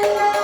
Allah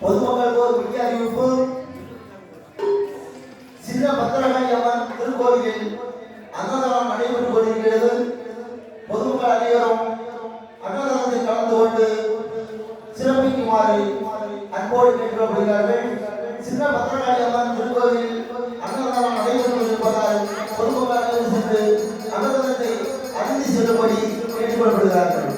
பொதுமக்களுக்கு ஒரு முக்கிய அறிவிப்பு. சின்ன பத்திரகாளி அம்மன் திருக்கோவிலில் அன்னதானம் நடைபெற்றுக் கொண்டிருக்கிறது. பொதுமக்கள் அனைவரும் அன்னதானத்தில் கலந்து கொண்டு சிறப்பிக்குமாறு அன்போடு கேட்கப்படுகிறார்கள். சின்ன பத்திரகாளி அம்மன் திருக்கோவில் அன்னதானம் நடைபெற்றுக் கொண்டிருப்பதால் பொதுமக்கள் அனைவரும் சென்று அன்னதானத்தை அறிந்து செல்லும்படி கேட்டுக்கொள்ளப்படுகிறார்கள்.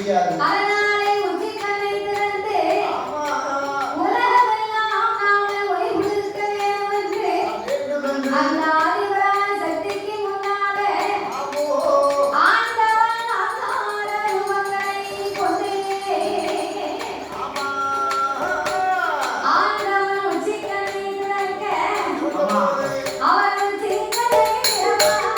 தெரியாது. அதனாலே உச்சிக்கண்ணை திறந்து உலகமெல்லாம் நாமே ஒளி கொடுக்க வேண்டும் என்று அந்த ஆதிபரான சக்திக்கு முன்னாலே ஆண்டவன் ஆதார ரூபங்களை கொண்டே ஆண்டவன் உச்சிக்கண்ணை திறக்க அவர் உச்சிக்கண்ணை திறப்பார்.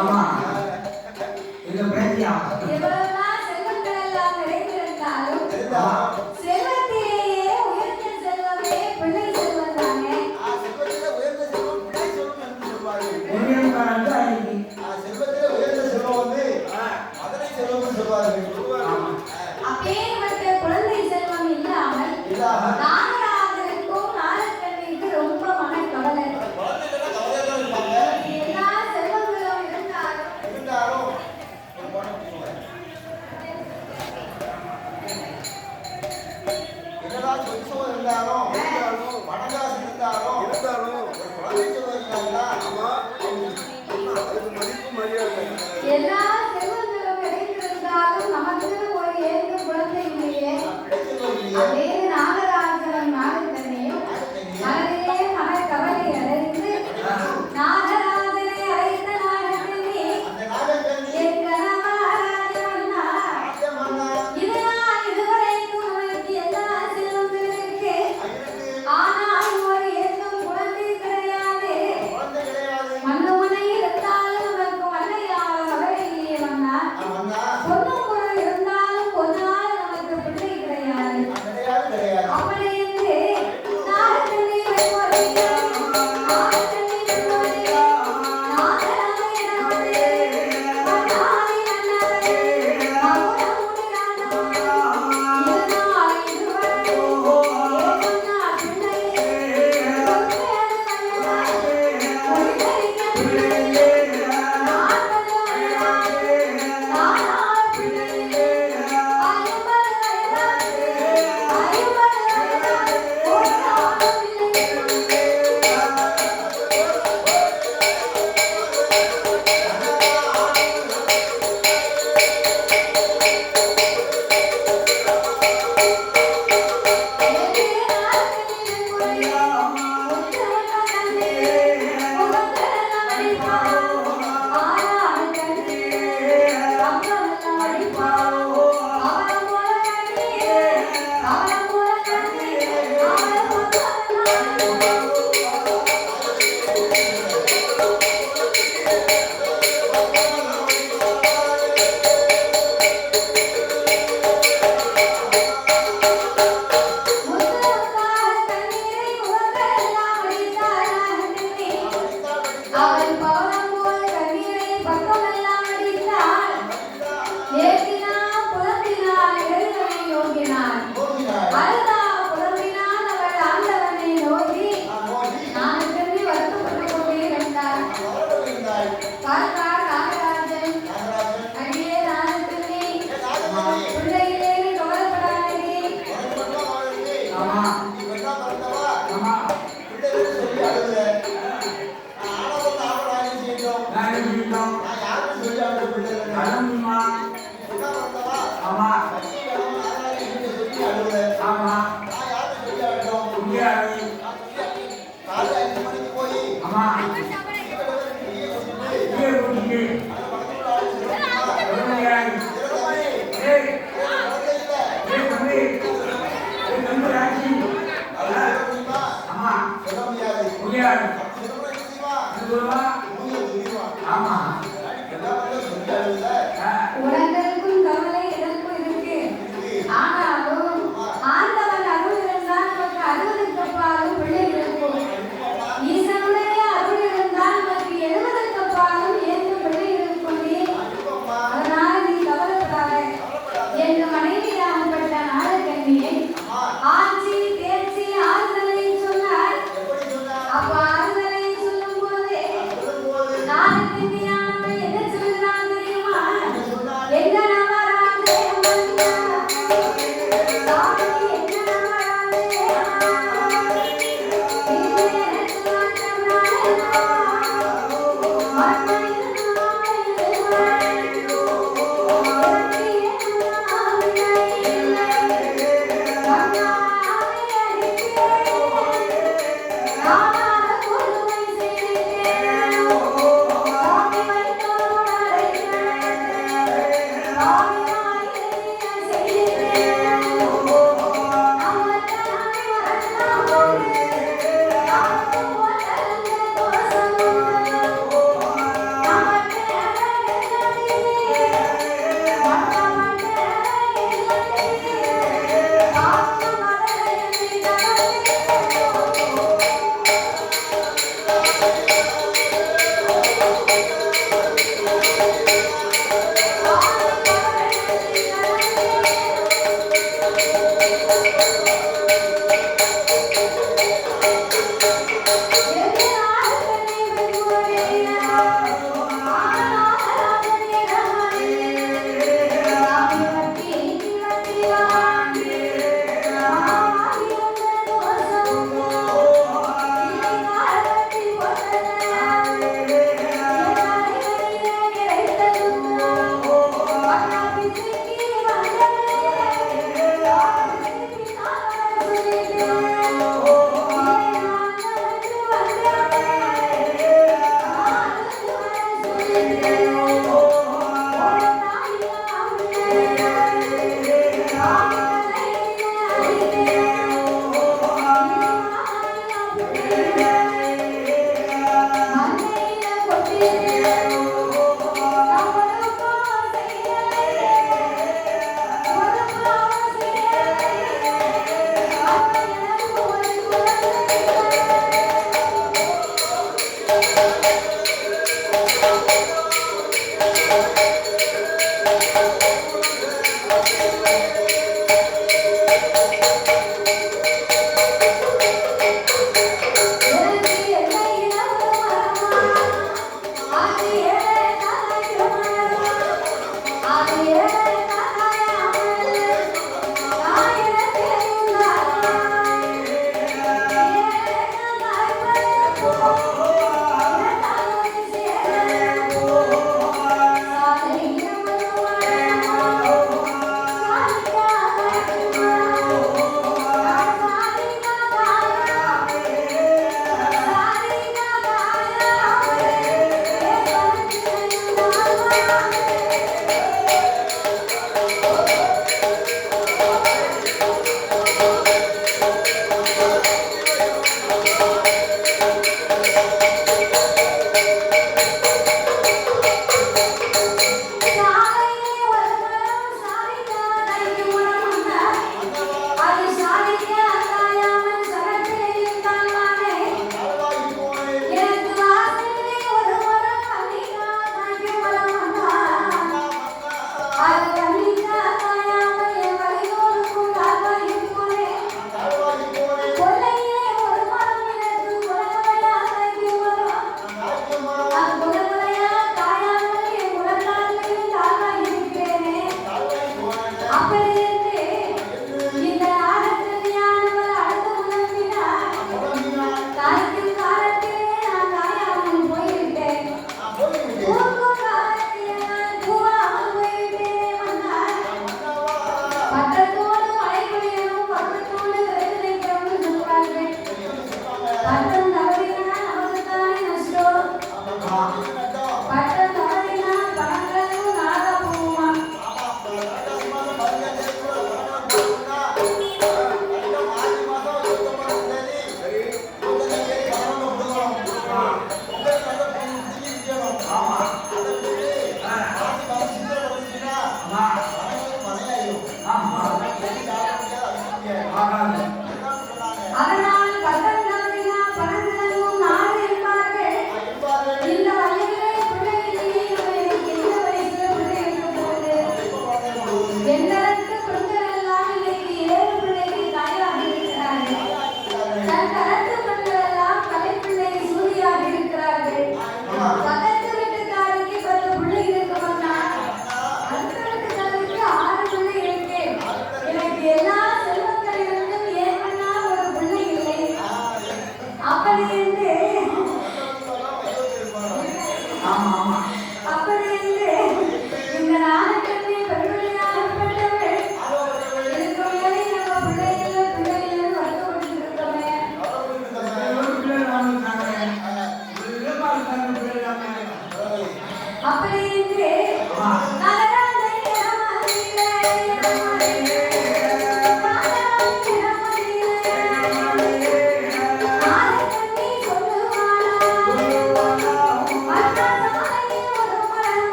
ஆமா இந்த பேட்டியா எவ்வளவுதான் செல்வங்கள் எல்லாம் நிறைந்திருந்தாலும் செல்வத்திலேயே உயர்ந்த செல்வமே பிள்ளை செல்வம் தானே. செல்வத்திலே உயர்ந்த செல்வம் பிள்ளை செல்வம் என்று சொல்வார்கள். செல்வத்திலே உயர்ந்த செல்வம் வந்து மதுரை செல்வம் என்று சொல்வார்கள். அப்பேற்பட்ட குழந்தை செல்வம் இல்லாமல் நாகராஜனுக்கும் நாகக்கண்ணிக்கு ரொம்ப மனக்கவலை. எல்லா செல்வங்களும் இருந்தாலும் என்னதான் சொத்து இருந்தாலும் பணக்காசு இருந்தாலும் ஒரு குழந்தை செல்வம் இருந்தாங்களா அதுக்கு மதிப்பு மரியாதை. எல்லா செல்வங்களும் நிறைந்திருந்தாலும் நமக்கு ஒரு ஏற்ற குழந்தை இல்லையே. அதே நாகராஜனும் நாகக்கண்ணியும் மனதிலே மனக்கவலை அடைந்து நாகராஜனை அழைத்த நாகக்கண்ணி என் கணவராஜமன்னா, இதனால் இதுவரைக்கும் உனக்கு எல்லா செல்வங்களும் இருக்கு. ஆனால் ஒரு ஏற்றும் குழந்தை கிடையாது. மன்னவனை இருந்தாலும் உனக்கு மன்னையாள மகளை இல்லையே மன்னா. பொண்ணும் பொருள் இருந்தாலும்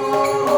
Oh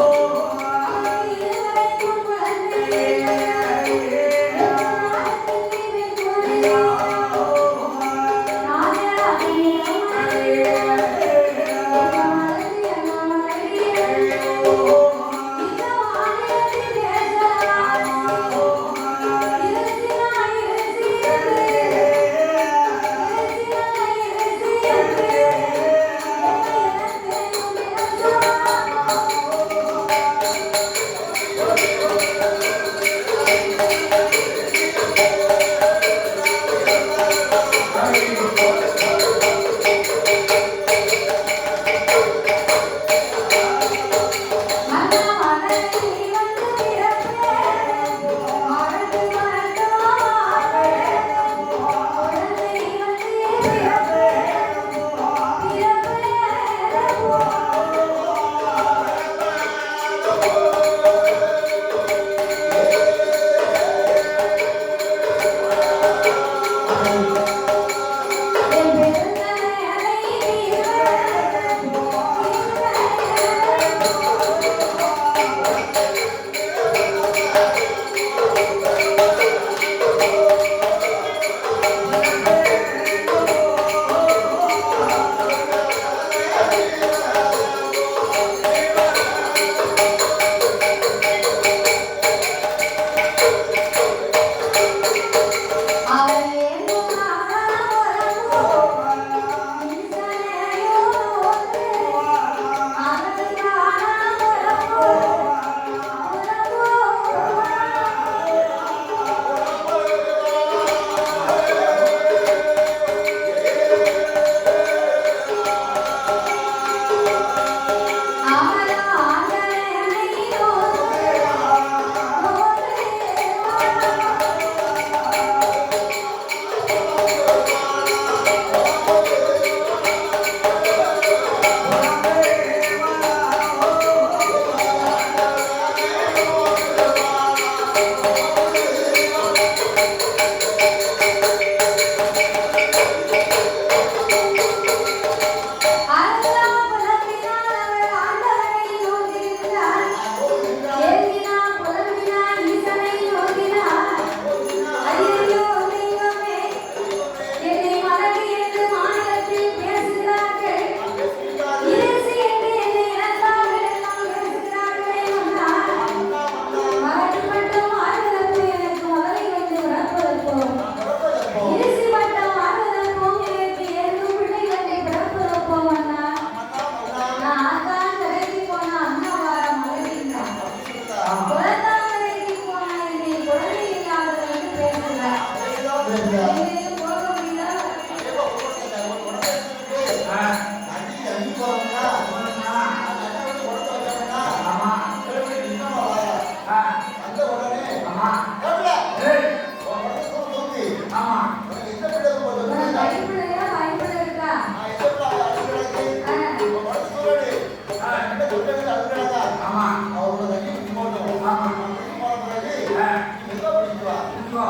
தொட்டது அழுகிறாங்க. ஆமா அவரோட தண்ணி குடிச்சு போட்டோம். ஆமா. குடிச்சு போன பிறகு ஆ. நீ மெதுவா குடிச்சு வா. இப்போ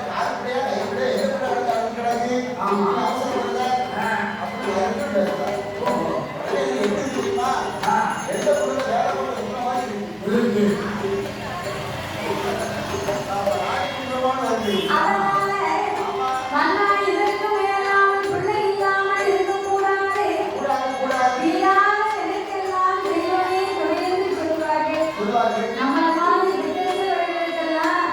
யாருடைய கைவிட எதிர்ப்பு அழுகிறாங்க. ஆமா. அவசரப்படுத ஆ. அப்படி அழுகிறாங்க. இது எப்படி தெரியுமா? ஆ. எந்த பொருளை வேலை பண்ண சொன்ன மாதிரி இருக்கு நாம நாடி குடும்பமான வந்து அதனால மன்னா இதற்கு மேலாமல் பிள்ளை இல்லாமல் இருக்கக்கூடாது. கூடாது கூடாது தீராத எனக்கெல்லாம் தெய்வமே துணை என்று சொல்வார்கள். சொல்வார்கள். நம்மள மாதிரி விட்டேசவர்களுக்கெல்லாம்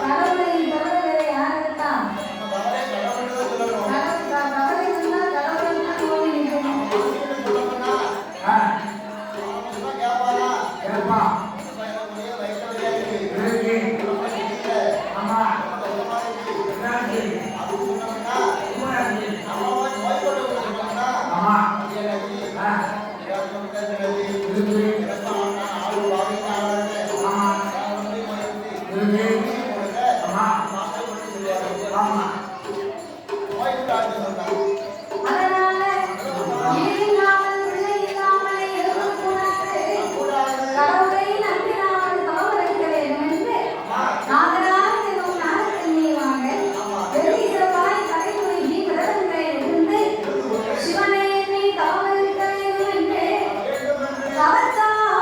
கடவுளை தவிர வேற யார் இருக்கா? நம்ம தவறே கடவுள்னு தான் சொல்லணும். தவறு இருந்தால் கடவுளை தான் நோக்கி நிற்கணும். மனுஷன்னு சொல்லணும்னா ஆ அவன் சொன்னா கேட்பானா? கேப்பா பையனுடைய வயிற்று வலியா இருக்கு. இருக்கு நம்ம தெரியல. ஆமா நம்ம சொன்னா இருக்கு. இருக்கு அப்படின்னு சொன்னோம்னா இருக்கு நம்ம வந்து நோய்பட்டவங்க சொன்னோம்னா ஆமா அது எனக்கு ஆ எனக்கு கிடையாது. இருக்கு எனக்கு ஆளு வாங்கிட்டு ஆளாது. ஆமா நான் வந்து மருந்து இருக்கு கொடுங்க. ஆமா மாத்திரை கொடுத்து சொல்லுவாங்க. ஆமா நோய்பட்டு ஆட்டு சொன்னாங்க. அதனால இல்லாமல் பிள்ளை இல்லாமல் இருக்கக்கூடாது. கூடாது. கடவுளை நம்பினாமல் தவம் வைக்க வேண்டும் என்று நாகராஜ் எனும் நாகக்கன்னியமாக வெள்ளி செவ்வாய் தலைமுறைக்கு விரதங்களை இருந்து சிவனை எண்ணி தவம் இருக்க வேண்டும் என்று தவத்தால்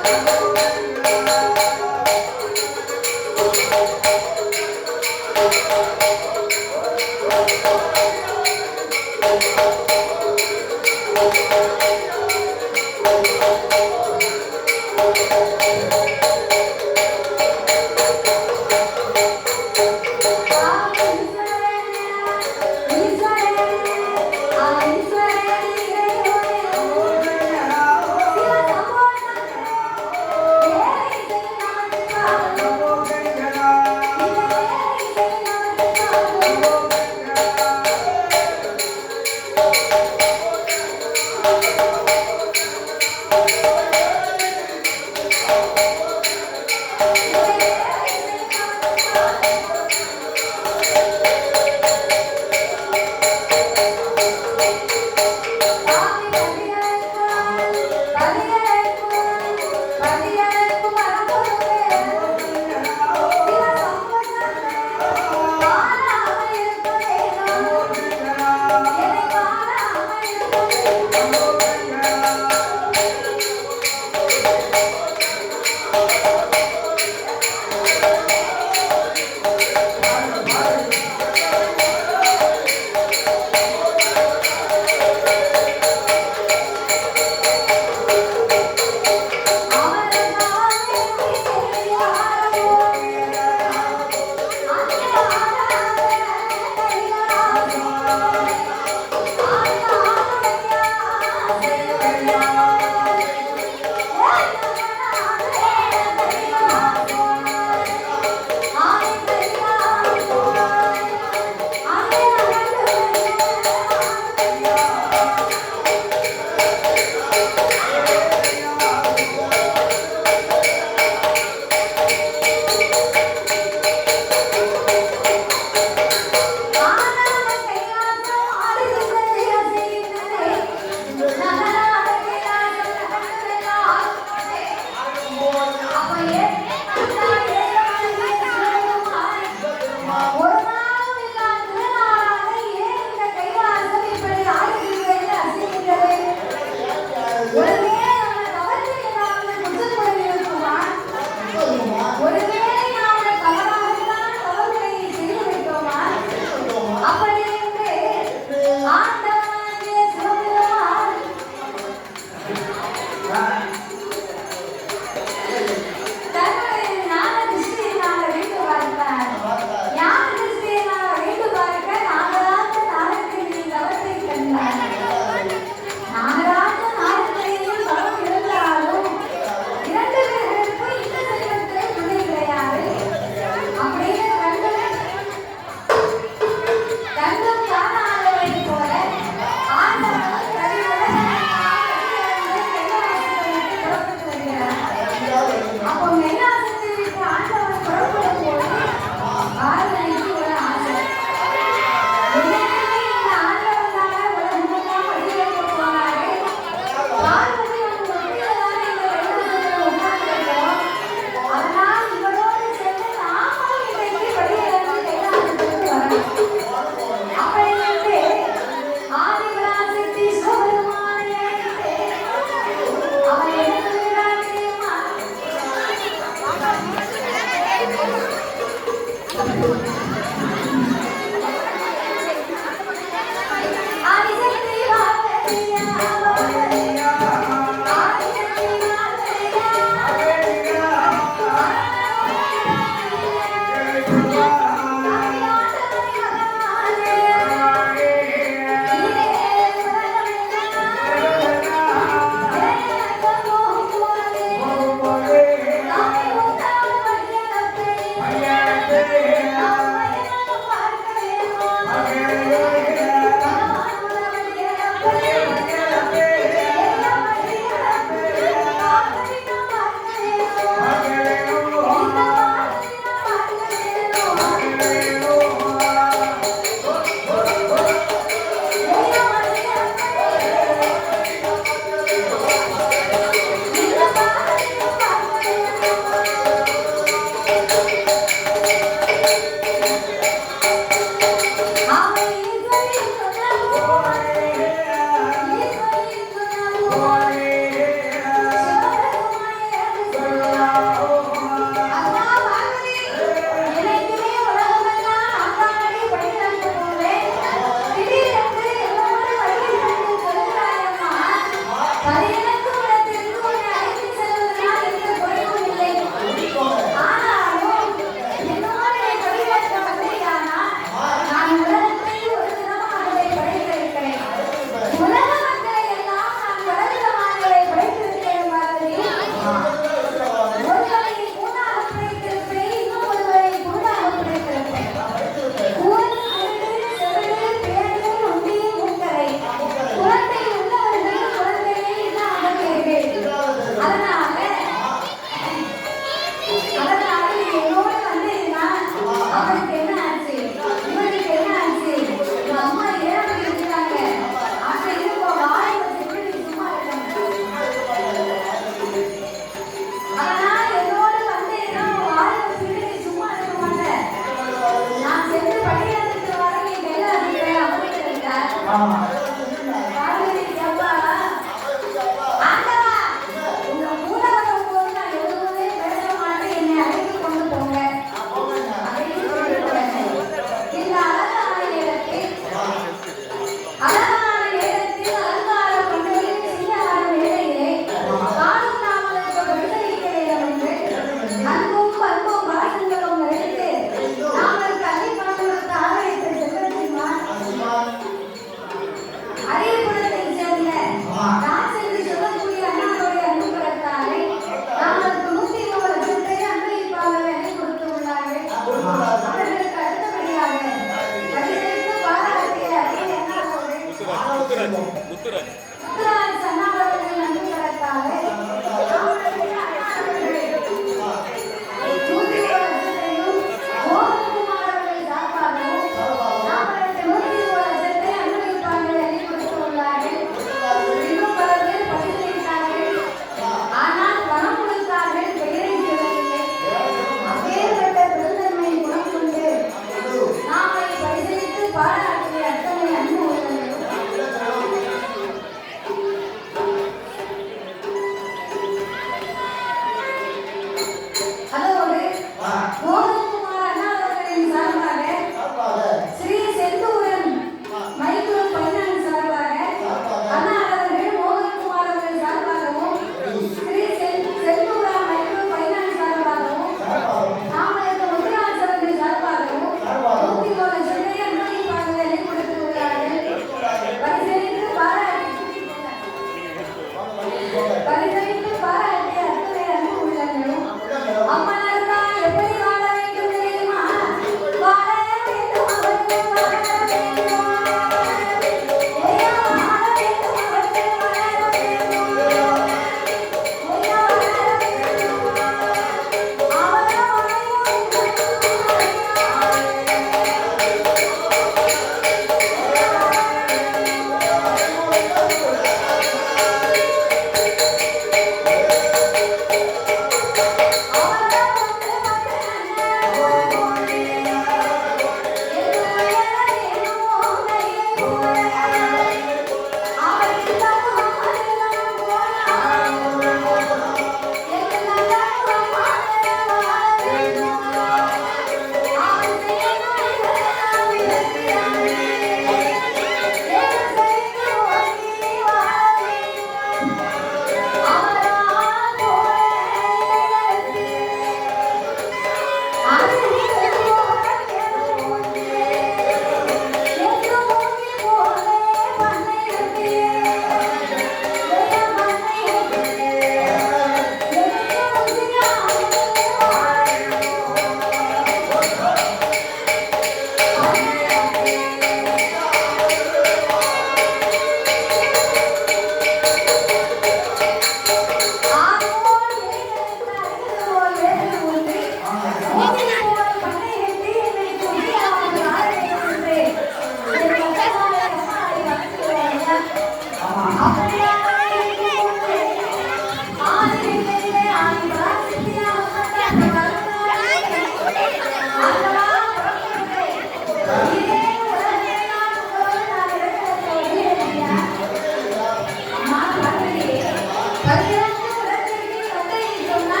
பரியாக்கு உடனே கட்டை சொன்னா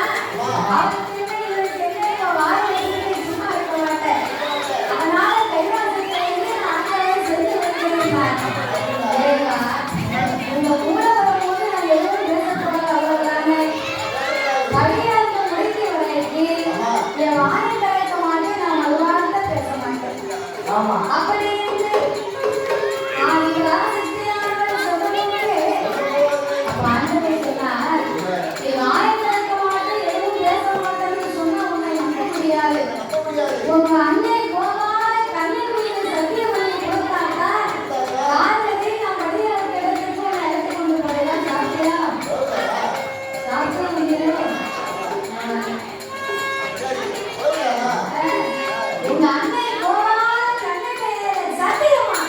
அவனுக்கு என்ன வாய் எடுத்து சும்மா இருக்க மாட்டேன். அதனால கைலாசத்தை நான் அங்கே செஞ்சு வைக்கிறேன். உங்க கூட வரும்போது நான் எதுவும் பேசக்கூடாது அவ்வளவுதானே. பரியாக்கு முடிக்கிற வரைக்கும் என் வாயை திறக்க மாட்டேன். நான் ஒரு வார்த்தை பேச மாட்டேன். ஆமா அப்படி இருந்து ஆதிரா சத்தியானவர் சொல்லும்போது அப்ப ஆண்டவர் சொன்னார், நீ வாயை திறக்க மாட்டேன், எதுவும் பேச மாட்டேன்னு சொன்னா உன்னை நம்ப முடியாது. உங்க அன்னை கோபால கண்ணீர் மீது சத்தியம் பண்ணி கொடுத்தாக்கா காலையிலே நான் படியாத இடத்துக்கு உன்னை அழைத்து கொண்டு போயெல்லாம் சாப்பிட்டியா? சாப்பிட முடியல. உங்க அன்னை கோபால கண்ணீர் மீது சத்தியமா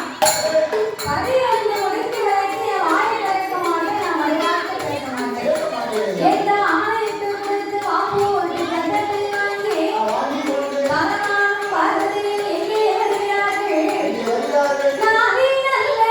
பரியாந்து முடித்து வரைக்கும் என் வாயை திறக்க மாட்டேன். நான் மரியாதை பேச மாட்டேன். ஏதா ஆணையிட்டு கொடுத்து வாங்கோ ஒரு கட்டத்தை வாங்கி கணவனும் பார்வதியும் எங்கே வருகிறார்கள்? நானே நல்ல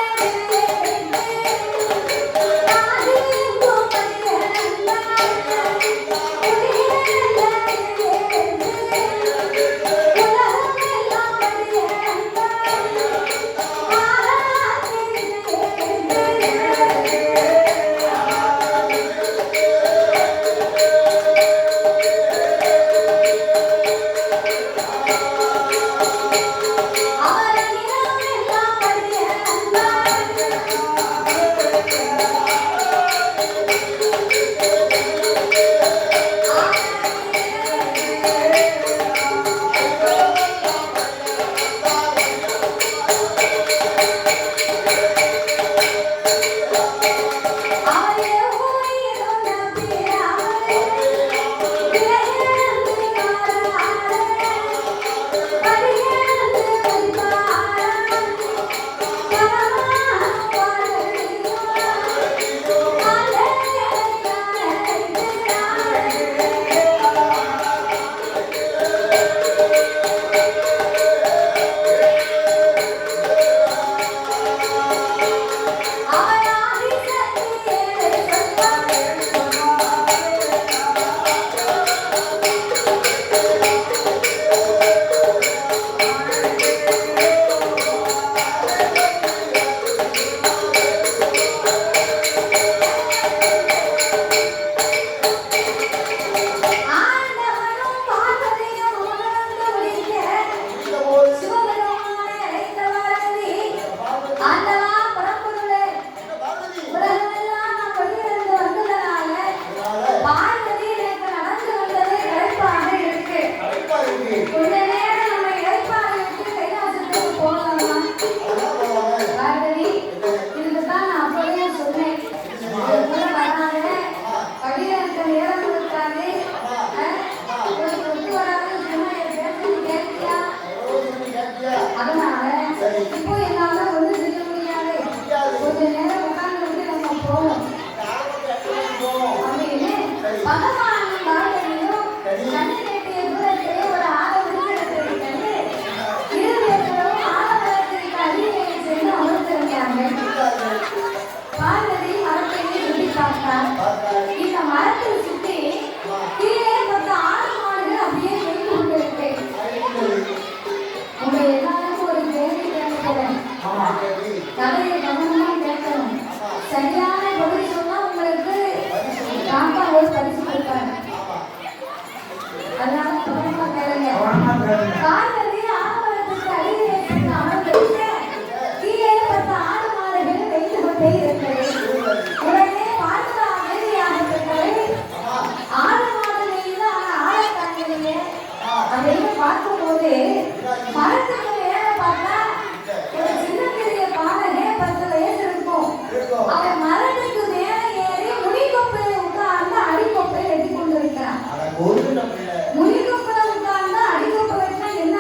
ஒரு நம்ம முனிகொப்பல உட்கார்ந்தா அடிகொப்ப வச்சா என்ன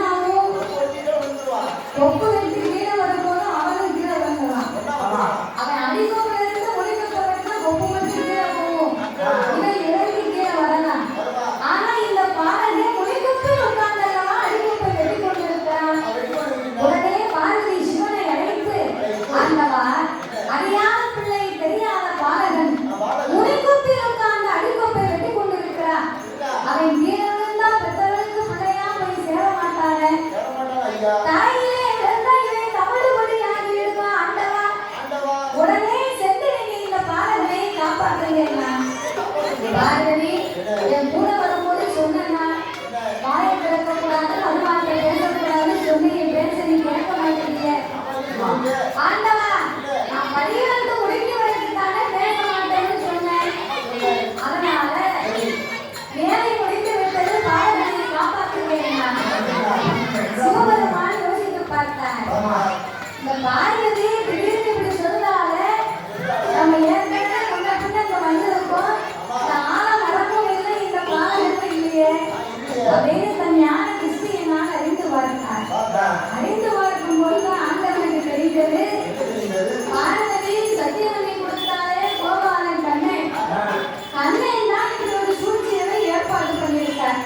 பார்வதி, என் கூட வரும்போது சொன்னா வாயை திறக்கக்கூடாது, வருமானத்தை பேசக்கூடாதுன்னு சொல்லி என் பேச்ச நீ கேட்க மாட்டேங்கிய. ஆண்டவா, நான் படியிலிருந்து ஒடுங்கி வரைக்குத்தானே பேச மாட்டேன்னு சொன்னேன். அதனால வேலை முடிந்து விட்டது, பார்வதியை காப்பாற்றுவேன். சிவபெருமான் யோசித்து பார்த்தார். இந்த பார்வதி திடீர்னு இப்படி சொல்றால, நம்ம ஏற்கனவே நம்ம பின்ன இங்க வந்திருக்கோம், இந்த ஆழம் நடக்கும் இல்லை, இந்த காலம் இல்லையே அப்படின்னு தன் ஞான திருஷ்டியினால் அறிந்து பார்த்தார். அறிந்து பார்க்கும் பொழுது ஆண்டவனுக்கு தெரிந்தது, பார்வதி சத்தியவனை கொடுத்தாலே கோபாலன் கண்ணை தான் இப்படி ஒரு சூழ்ச்சியை ஏற்பாடு பண்ணியிருக்கார்.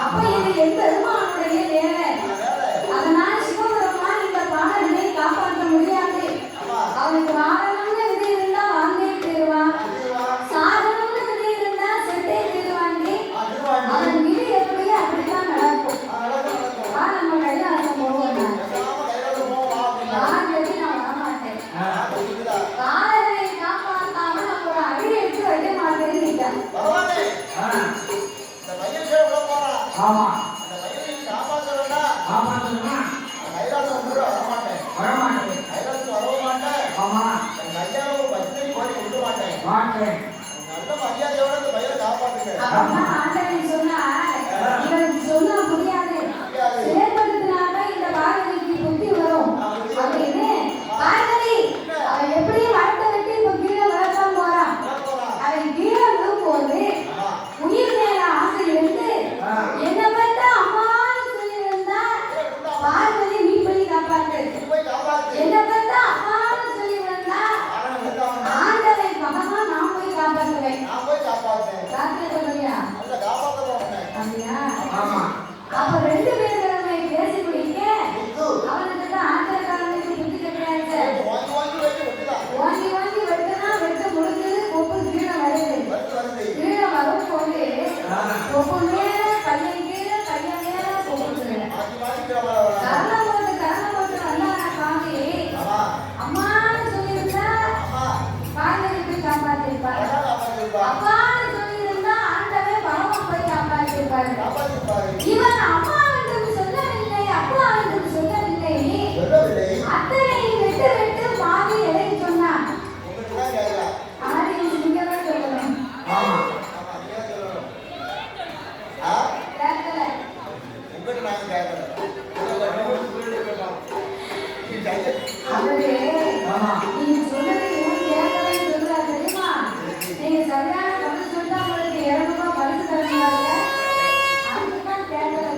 அப்ப இது என் பெருமானுடைய வேலை. அதனால சிவபெருமான் இந்த பாடலை காப்பாற்ற முடியாது. அவனுக்கு வாழணும்னு விதி இருந்தா வாங்கி தருவான், சாகணும்னு விதி இருந்தா செட்டே தருவாண்டி. அவன் விதி எப்படியோ அப்படித்தான் நடக்கும். நம்ம கைலாசம் போவோம். யார் விதி நான் வரமாட்டேன். காலனை காப்பாற்றாம நம்ம ஒரு அடி எடுத்து வைக்க மாட்டேன்னு. ஆமா அந்த பையனை காப்பாற்றணும்னா காப்பாற்றணும்னா கைலாசம் வந்துட வரமாட்டேன். கைலாசம் வரவும் மாட்டேன். ஆமா என் ஐயாவை பச்சனை போய் கொண்டு மாட்டேன். நல்ல மரியாதையோட அந்த பையனை காப்பாற்றுங்க. அப்பதான் ஆண்டவன் சொன்னார், இவனுக்கு சொன்னா புரியாது, செயல்படுத்தினாதான் இந்த பார்வதிக்கு புத்தி வரும் அப்படின்னு. பார்வதி அவன் எப்படியும் வளர்த்த விட்டு இப்ப கீழே வளர்த்தான் போறான். அவன் கீழே விழும்போது உயிர் மேல ஆசை இருந்து என்ன பார்த்தா அம்மான்னு சொல்லியிருந்தா, பார்வதி நீ போய் காப்பாத்து. என்ன பார்த்தா அம்மான்னு சொல்லியிருந்தா, ஆண்டவன் பகமா நான் போய் காப்பாற்றுவேன். காப்பாற்றுறியா? அப்படியா? அப்ப ரெண்டு பேருமே பேசி முடிக்க அவனுக்கு தான் ஆத்திரக்காரனுக்கு புத்தி கிடையாது. வாங்கி வாங்கி வெட்டுனா வெட்ட முடிஞ்சது, கொப்பு கீழே வருது. கீழே வரும் போது கொப்பு மேல கையன் கீழே, கையன் மேல கொப்பு கீழே. கரணம் போட்டு வந்தான பாவி அம்மான்னு சொல்லியிருந்தா பார்வதி போய் காப்பாற்றிருப்பாரு. அப்பான்னு சொல்லியிருந்தா ஆண்டவே பரமா போய் காப்பாற்றிருப்பாரு. இவன் அம்மா என்று சொல்லவில்லை, அப்பா என்று சொல்லவில்லை. அத்தனை வெட்டு வெட்டு பாவி எதை சொன்னான்? ஆதியில் நீங்கதான் சொல்லணும். கேட்கல. அவரே நீங்க சொன்னது ஏன் கேட்கலன்னு சொல்றாரு தெரியுமா? நீங்க சரியான பதில் சொன்னா உங்களுக்கு 200 ரூபாய் பரிசு தருவாங்க. அதுதான் கேட்கல.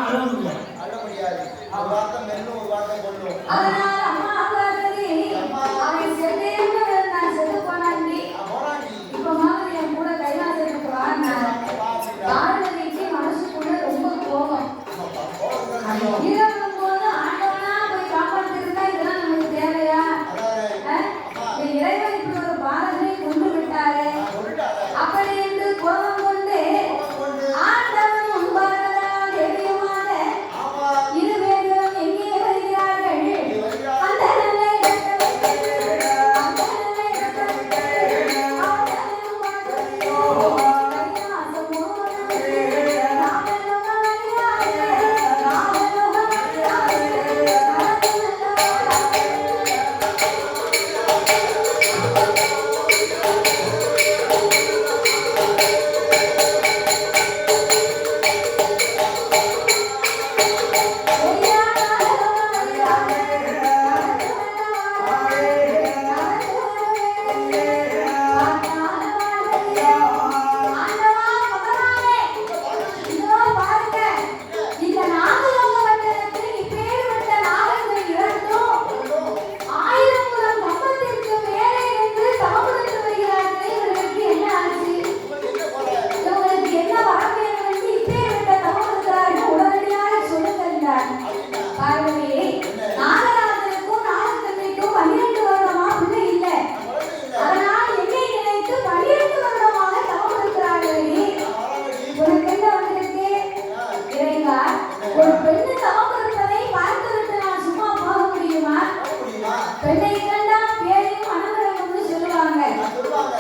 அழ முடியாது. அழ முடியாது. ஒரு வார்த்தை மெல்லும், ஒரு வார்த்தை கொல்லும். அதனால அம்மா பார்வதி அவன் செத்தேன்னு நான் செத்து போனாண்டி. போராண்டி. இப்ப மாதிரி என் கூட கைலாசத்துக்கு வாங்க. பார்வதிக்கு மனசுக்குள்ள ரொம்ப கோபம். இரவும் போது ஆண்டவனா போய் காப்பாத்திருந்தா இதெல்லாம் நமக்கு தேவையா? இறைவன் இப்படி ஒரு பாரதியை கொண்டு விட்டாரே. அப்படி என்று கோபம் கொண்டு ஆண்டவன் முன்பாகதான் தெய்வமாக இருவேரும் எங்கே வருகிறார்கள். அந்த நல்ல ஒரு பெண்ணு தவம் இருப்பதை பார்த்துவிட்டு நான் சும்மா போக முடியுமா? பெண்ணை கண்டா பேரையும் மனம் இறங்கும்னு சொல்லுவாங்க.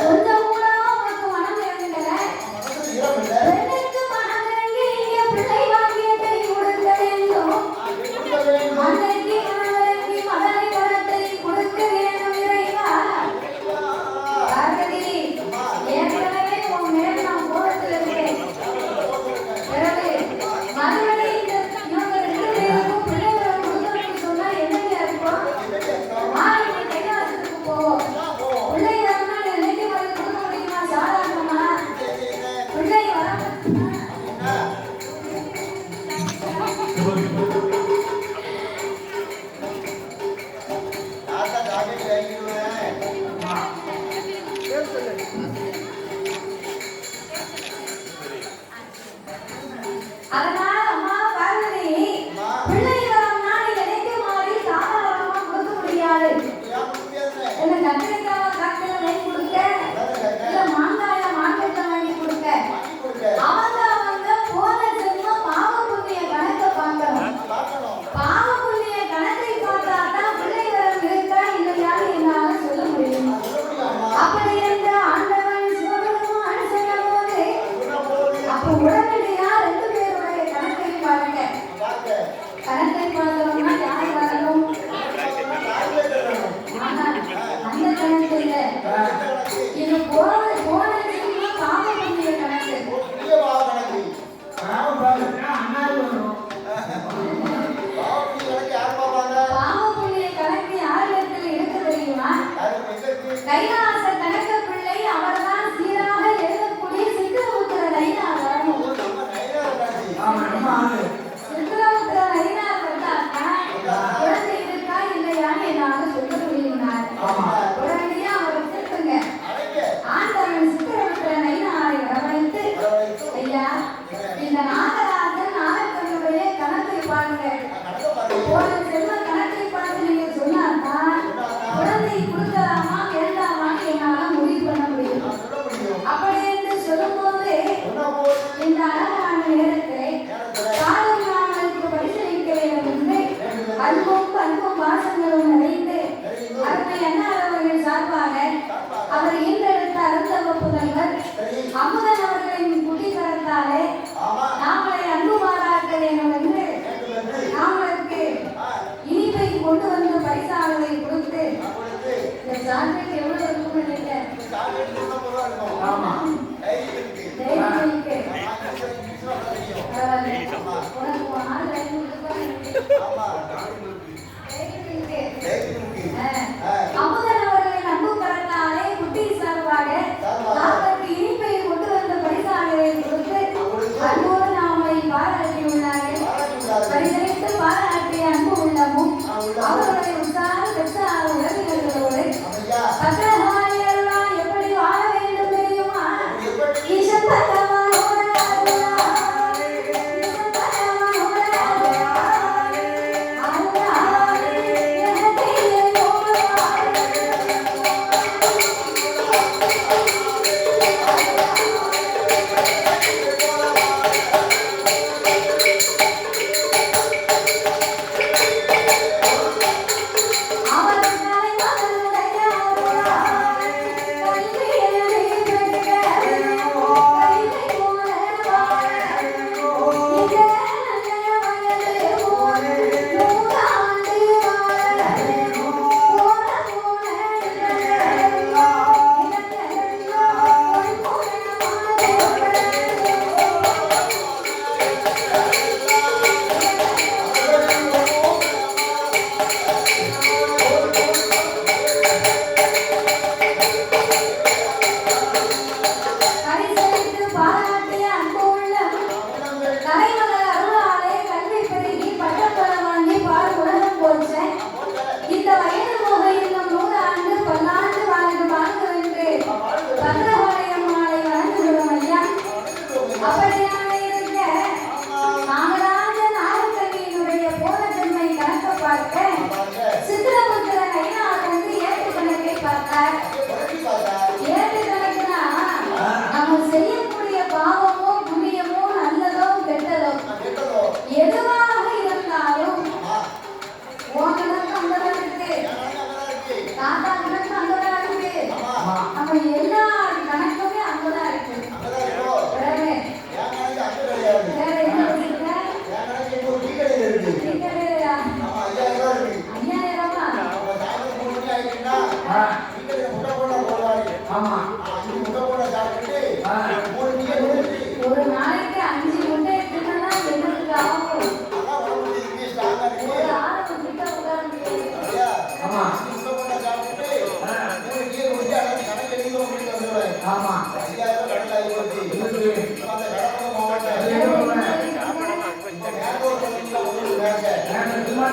கொஞ்சம் கூட உனக்கு மனம் இறங்கல. பெண்ணுக்கு மனம் இறங்கி இங்கே பிள்ளை வாங்கியதை கொடுக்க வேண்டும். அன்னைக்கு மனம் இறங்கி மதனை பழத்தை கொடுக்க வேண்டும் இறைவா. பார்வதி, ஏற்கனவே உன் மேல் நான் கோபத்தில் இருக்கேன். பிறகு மறுபடி இவங்க ரெண்டு பேருக்கும் பிள்ளைகளை கொடுக்கணும்னு சொன்னா என்னங்க இருக்கும்? நாளைக்கு கைலாசத்துக்கு போவோம். பிள்ளைகள்னா நினைக்க மாதிரி கொடுக்க முடியுமா? சாதாரணமா பிள்ளை வர அதனால அம்மா பார்வதி பிள்ளை வரம்னா நீ நினைக்க மாதிரி சாதாரணமா கொடுக்க முடியாது. இல்ல கத்திரிக்காவை காட்டில வாங்கி கொடுக்க, இல்ல மாங்காய மார்க்கெட்ல வாங்கி கொடுக்க. அவங்க போன ஜென்மம் பாவ புண்ணிய கணக்கை பார்க்கணும். பாவ புண்ணிய கணக்கை பார்த்தா தான் பிள்ளை வரம் இருக்கா இல்லையான்னு என்னால சொல்ல முடியும். அப்படி என்று ஆண்டவன் சிவபெருமான் சொன்னபோது அப்ப உடனடியா ரெண்டு பேருடைய கணக்கை பாருங்க. கணக்கை பார்த்தோம்னா யார் வரணும்? ஆனா அந்த கணக்கு இல்ல, இது போன ஜென்மம் பாவ புண்ணிய கணக்கு. அண்ணாடி வரும். பாவ புண்ணிய கணக்கு யார் இடத்துல இருக்கு தெரியுமா? கைலாச கணக்க பிள்ளை அவர்தான் சீராக எழுதக்கூடிய சித்திரமுத்திர நயினார் வரணும். சித்திரமுத்திர நயினார் வந்தாக்கா குழந்தை இருக்கா இல்லையான்னு என்னால சொல்ல முடியும்னார். உடனடியா அவர் திருப்புங்க. ஆண்டவன் சித்திரமுத்திர நயினாரை வரவழைத்து, ஐயா இந்த நாகராஜன் நாகக்கண்ணுடைய கணக்கை பாருங்க. போன செல்வ கணக்கை பார்த்து நீங்க சொன்னாதான் குழந்தை கொடுக்கலாமா வேண்டாமான்னு என்னால முடிவு பண்ண முடியும். அப்படி என்று சொல்லும்போது இந்த அழகான நேரத்திலே காலம் நாங்களுக்கு பரிசீலிக்க வேண்டும் என்று அன்பும் பாசங்களும் நிறைந்து அருமை அண்ணார் அவர்கள் சார்பாக அவர் ஈன்றெடுத்த அருந்தவ புதல்வர் அமுதன் அவர்களின் குடிகரத்தாலே நாமளை அன்பு மாறாக்க வேண்டும் என்று நாமளுக்கு இனிப்பை கொண்டு வந்து பரிசாகளை கொடுத்து இந்த சான்றிதழ் எவ்வளவு இருக்கும் நினைக்கிறேன். உனக்கு ஒரு நாள் அமுதன் அவர்களின் அன்பு கரத்தாலே குட்டி சார்பாக நாமளுக்கு இனிப்பை கொண்டு வந்த பரிசாகளை கொடுத்து அன்போடு நாமளை பாராட்டியுள்ளார்கள்.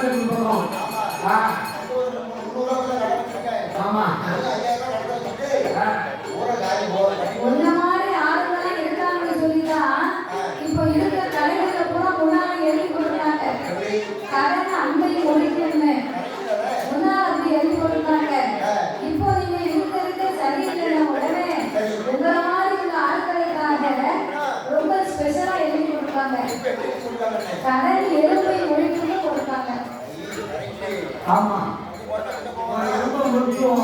கட்டி போறோம். ஆமா. அப்போ ஒரு 300 ரூபாய் கடத்திருக்கேன். ஆமா. 5000 ரூபாய் கடத்த வச்சுட்டு ஊரை காலி போற கட்டி இந்த மாதிரி ஆளுங்கெல்லாம் இருக்காங்கன்னு சொல்லிதான் இப்போ இருக்கிற தலைவர்களை பூரா முன்னாடி எழுதி கொடுத்தாங்க. கடன் அன்பையும் ஒழிக்கணும்னு முன்னாள் அப்படி எழுதி கொடுத்தாங்க. இப்போ நீங்க இருக்க சரியில்லை உடனே உங்களை மாதிரி உள்ள ஆட்களுக்காக ரொம்ப ஸ்பெஷலா எழுதி கொடுத்தாங்க. கடன் எலும்பை ஒழிக்கணும்னு கொடுத்தாங்க. ஆமா. ரொம்ப முக்கியம்.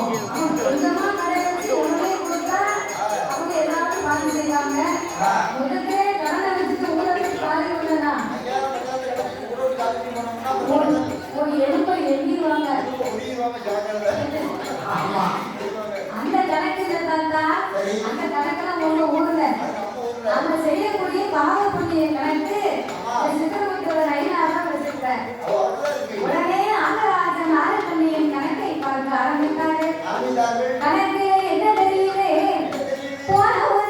கொஞ்சமா கடை வச்சு உடனே கொடுத்தா அவங்க எல்லாரும் பாதி செய்வாங்க. முதல்ல கடனை வச்சுட்டு ஊழலுக்கு பாதி உள்ளதா ஒரு எலும்பை எண்ணிடுவாங்க. அந்த கணக்கு தந்தா அந்த கணக்கெல்லாம் உங்க ஊர்ல அந்த செய்யக்கூடிய பாவ புண்ணிய கணக்கு சித்திரகுப்தர் ஐநாதான் வச்சிருக்கார். உடனே ஆகராஜன் ஆரண்யின் கணக்கை பார்க்க ஆரம்பித்தாரு. கணக்கு என்ன தெரியுது? போன ஒரு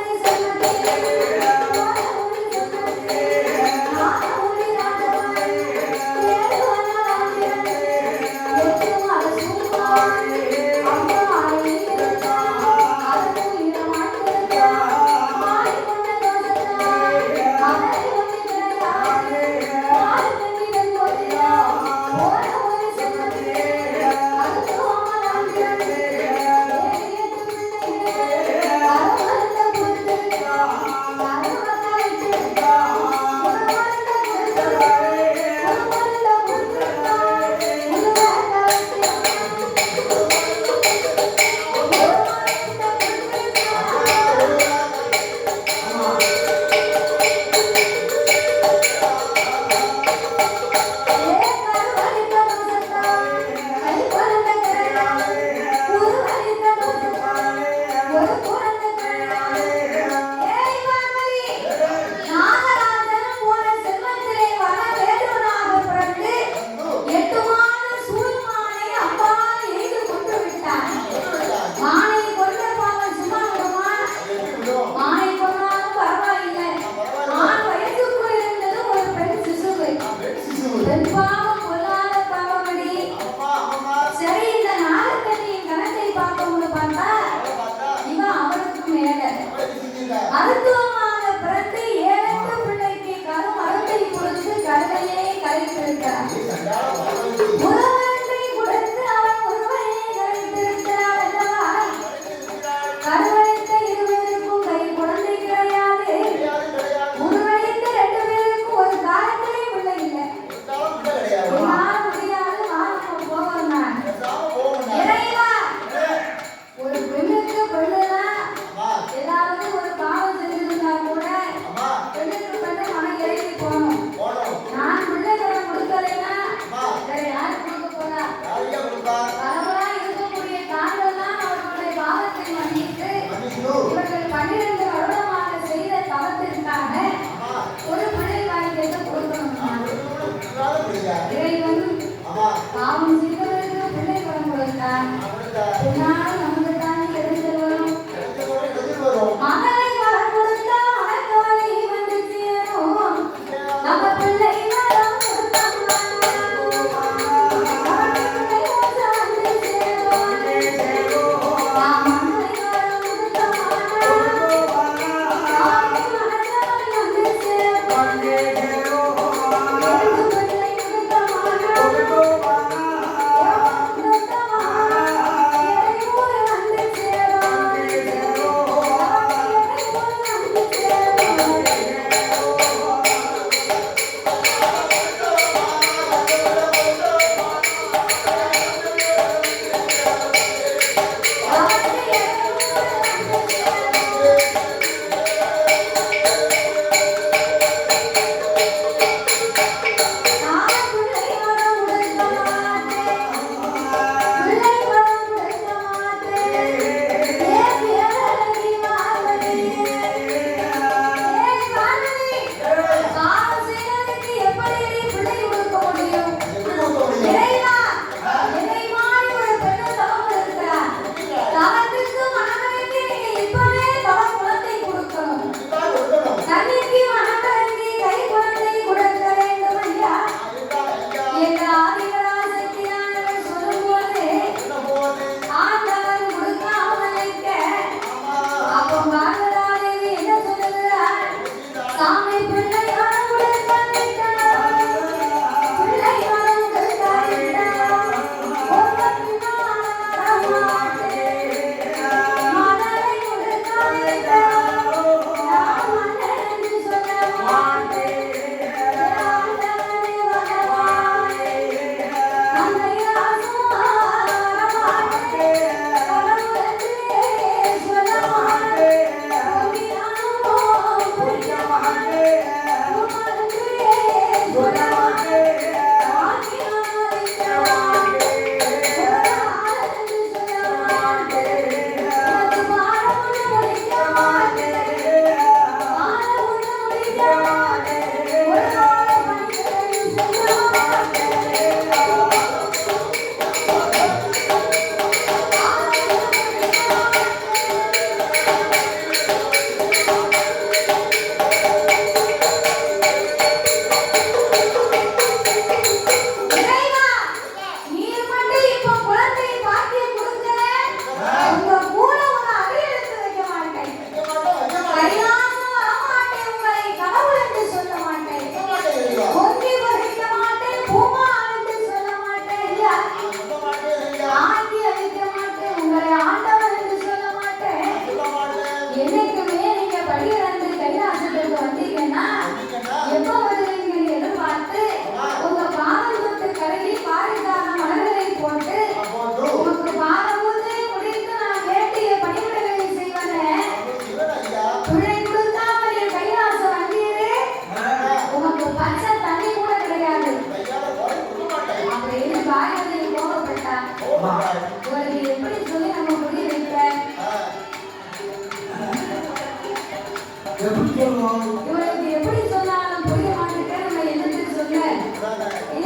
மருத்துவமாக பிறந்து 7 பிள்ளைக்கு கரும் மருந்தை கொடுத்து கருணையை கலைத்திருக்கிறார். உறவத்தை கொடுத்து அவன் ஒருவனையே கலைத்திருக்கிறார் அல்லவா? கருவழித்த 2 பேருக்கும் கை குழந்தை கிடையாது. உருவழித்த 2 பேருக்கும் ஒரு காலத்திலே பிள்ளை இல்லை. என்னால் முடியாது வாழ்க்கை போவோம் நான். இறைவா, ஒரு பெண்ணுக்கு பெண்ணுதான் ஏதாவது ஒரு பாவம் செஞ்சிருந்தா கூட பெண்ணுக்கு பெண்ணு மனம் இறங்கி போகணும். நான் பிள்ளைகளை கொடுக்கலைன்னா வேற யாரு கொடுக்க போறா? பரவலா இருக்கக்கூடிய தாங்கள்தான் அவர்களுடைய பாவத்தை மன்னித்து இவர்கள் 12 வருடமாக செய்த தவத்திற்காக ஒரு பிள்ளை வாங்கிட்டு கொடுக்கணும். இறைவன் பாவம் செய்தவருக்கு பிள்ளை படம் கொடுத்தார். என்னால் நமக்கு தானே கிடைத்து வரும். மகளை வரம் கொடுத்தா மனக்கவலை வந்து சேரும். நம்ம பிள்ளை வரம் கொடுத்தா விடாத.